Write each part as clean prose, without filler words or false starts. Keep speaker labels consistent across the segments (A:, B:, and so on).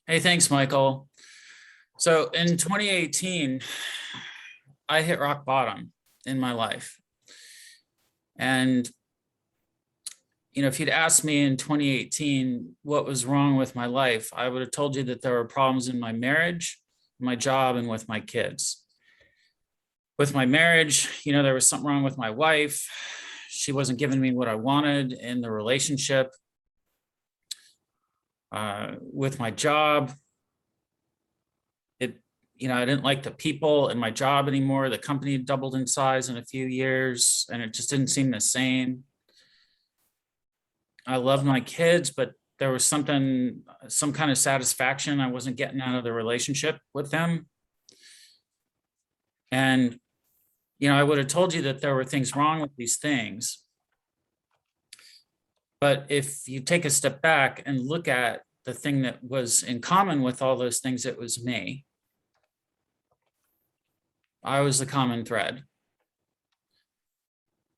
A: Hey, thanks, Michael. So in 2018, I hit rock bottom in my life. And, if you'd asked me in 2018 what was wrong with my life, I would have told you that there were problems in my marriage, my job, and with my kids. With my marriage, there was something wrong with my wife. She wasn't giving me what I wanted in the relationship. With my job, I didn't like the people in my job anymore. The company doubled in size in a few years and it just didn't seem the same. I love my kids, but there was some kind of satisfaction I wasn't getting out of the relationship with them. And, I would have told you that there were things wrong with these things. But if you take a step back and look at the thing that was in common with all those things, it was me. I was the common thread.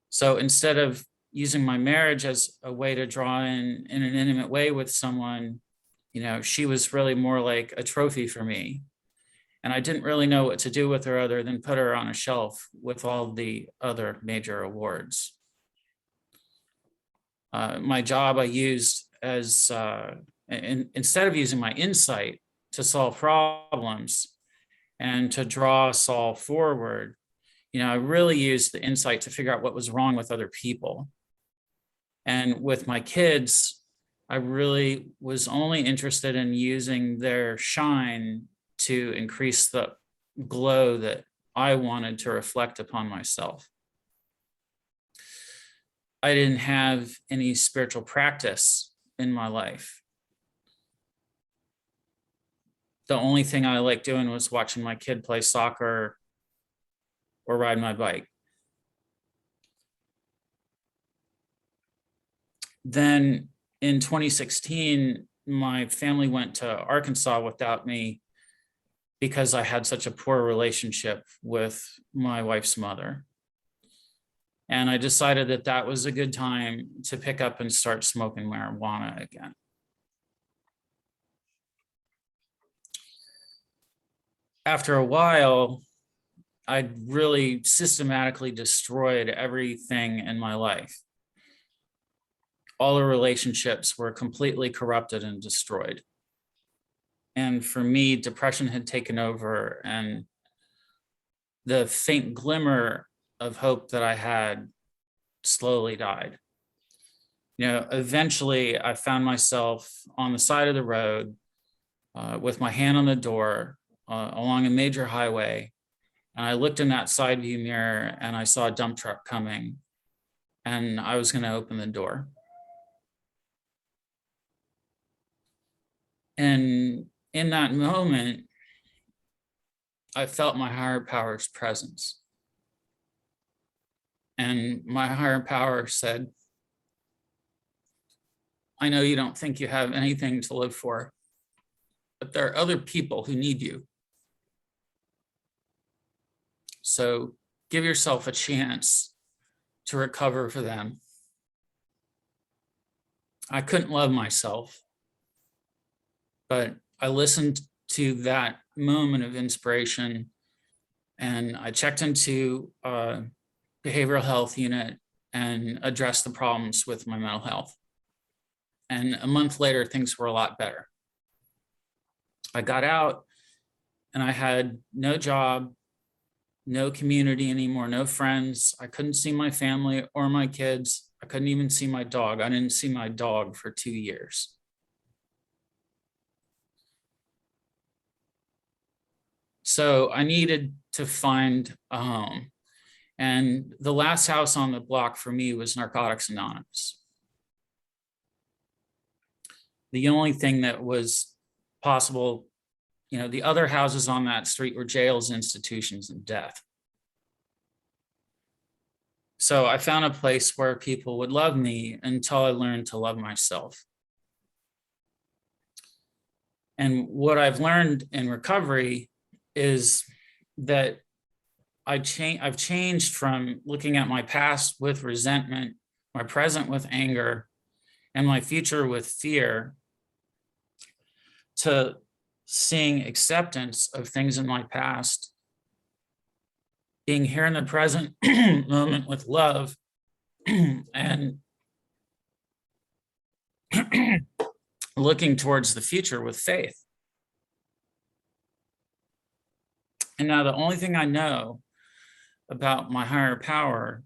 A: So instead of using my marriage as a way to draw in an intimate way with someone, she was really more like a trophy for me. And I didn't really know what to do with her other than put her on a shelf with all the other major awards. My job I used as, instead of using my insight to solve problems and to draw Saul forward, I really used the insight to figure out what was wrong with other people. And with my kids, I really was only interested in using their shine to increase the glow that I wanted to reflect upon myself. I didn't have any spiritual practice in my life. The only thing I liked doing was watching my kid play soccer or ride my bike. Then in 2016, my family went to Arkansas without me because I had such a poor relationship with my wife's mother. And I decided that that was a good time to pick up and start smoking marijuana again. After a while, I really systematically destroyed everything in my life. All the relationships were completely corrupted and destroyed. And for me, depression had taken over, and the faint glimmer of hope that I had slowly died. Eventually I found myself on the side of the road with my hand on the door along a major highway. And I looked in that side view mirror and I saw a dump truck coming, and I was going to open the door. And in that moment, I felt my higher power's presence. And my higher power said, I know you don't think you have anything to live for, but there are other people who need you. So give yourself a chance to recover for them. I couldn't love myself, but I listened to that moment of inspiration, and I checked into a behavioral health unit and addressed the problems with my mental health. And a month later, things were a lot better. I got out and I had no job, no community anymore, no friends. I couldn't see my family or my kids. I couldn't even see my dog. I didn't see my dog for 2 years. So I needed to find a home. And the last house on the block for me was Narcotics Anonymous. The only thing that was possible, the other houses on that street were jails, institutions, and death. So I found a place where people would love me until I learned to love myself. And what I've learned in recovery is that I've changed from looking at my past with resentment, my present with anger, and my future with fear, to seeing acceptance of things in my past, being here in the present moment with love, and looking towards the future with faith. And now the only thing I know about my higher power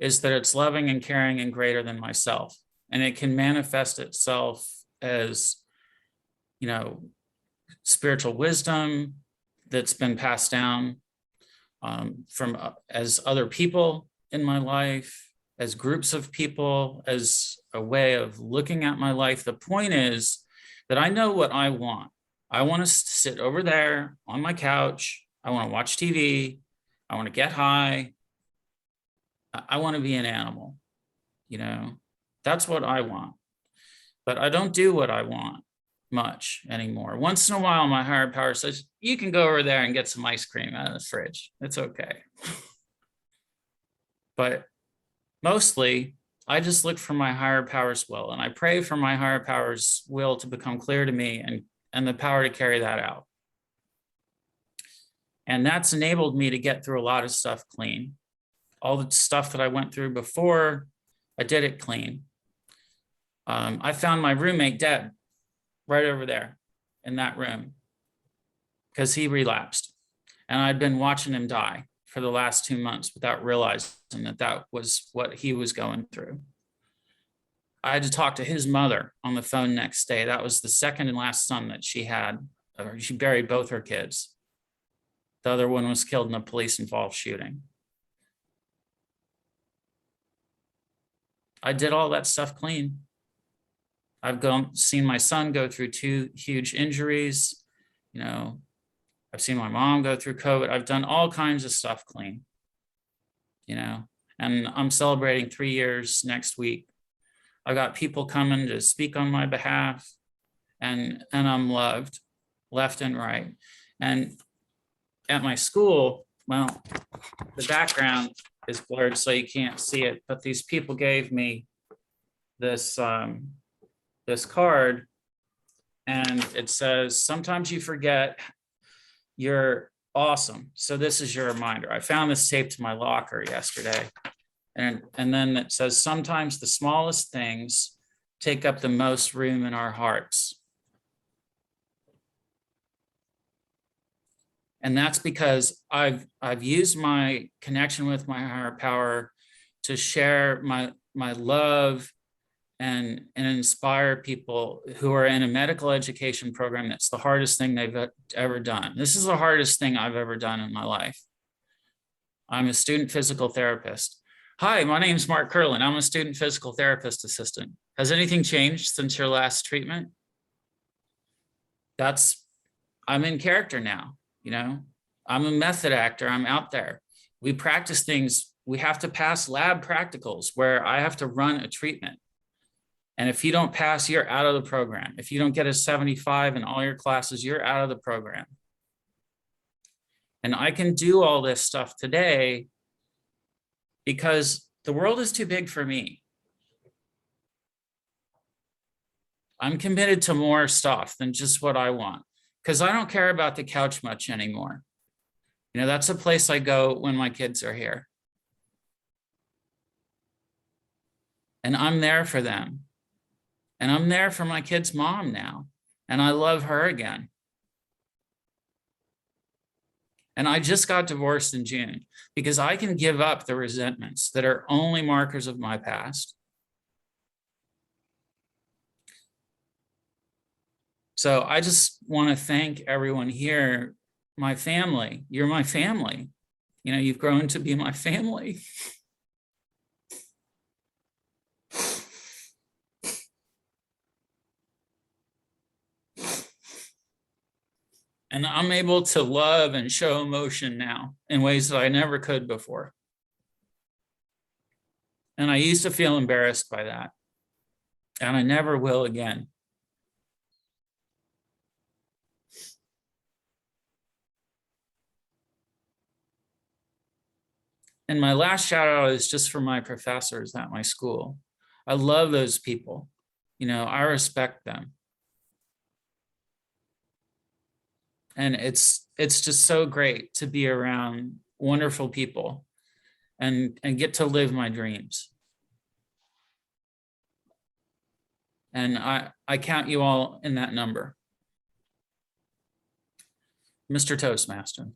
A: is that it's loving and caring and greater than myself. And it can manifest itself as, spiritual wisdom that's been passed down from as other people in my life, as groups of people, as a way of looking at my life. The point is that I know what I want. I want to sit over there on my couch. I want to watch TV. I want to get high. I want to be an animal. That's what I want. But I don't do what I want much anymore. Once in a while, my higher power says, you can go over there and get some ice cream out of the fridge. It's okay. But mostly, I just look for my higher power's will, and I pray for my higher power's will to become clear to me and the power to carry that out. And that's enabled me to get through a lot of stuff clean. All the stuff that I went through before, I did it clean. I found my roommate dead right over there in that room because he relapsed. And I'd been watching him die for the last 2 months without realizing that was what he was going through. I had to talk to his mother on the phone next day. That was the second and last son that she had. She buried both her kids. The other one was killed in a police-involved shooting. I did all that stuff clean. I've seen my son go through 2 huge injuries. I've seen my mom go through COVID. I've done all kinds of stuff clean, and I'm celebrating 3 years next week. I got people coming to speak on my behalf, and I'm loved left and right. And at my school, well, the background is blurred so you can't see it, but these people gave me this this card, and it says, sometimes you forget you're awesome. So this is your reminder. I found this taped to my locker yesterday. And then it says, sometimes the smallest things take up the most room in our hearts. And that's because I've used my connection with my higher power to share my love and inspire people who are in a medical education program. That's the hardest thing they've ever done. This is the hardest thing I've ever done in my life. I'm a student physical therapist. Hi, my name is Mark Curlin. I'm a student physical therapist assistant. Has anything changed since your last treatment? I'm in character now, I'm a method actor. I'm out there. We practice things. We have to pass lab practicals where I have to run a treatment. And if you don't pass, you're out of the program. If you don't get a 75 in all your classes, you're out of the program. And I can do all this stuff today because the world is too big for me. I'm committed to more stuff than just what I want, because I don't care about the couch much anymore. That's a place I go when my kids are here. And I'm there for them. And I'm there for my kid's mom now. And I love her again. And I just got divorced in June because I can give up the resentments that are only markers of my past. So I just want to thank everyone here, my family. You're my family. You've grown to be my family. And I'm able to love and show emotion now in ways that I never could before. And I used to feel embarrassed by that. And I never will again. And my last shout out is just for my professors at my school. I love those people. I respect them. And it's just so great to be around wonderful people and get to live my dreams. And I count you all in that number. Mr. Toastmaster.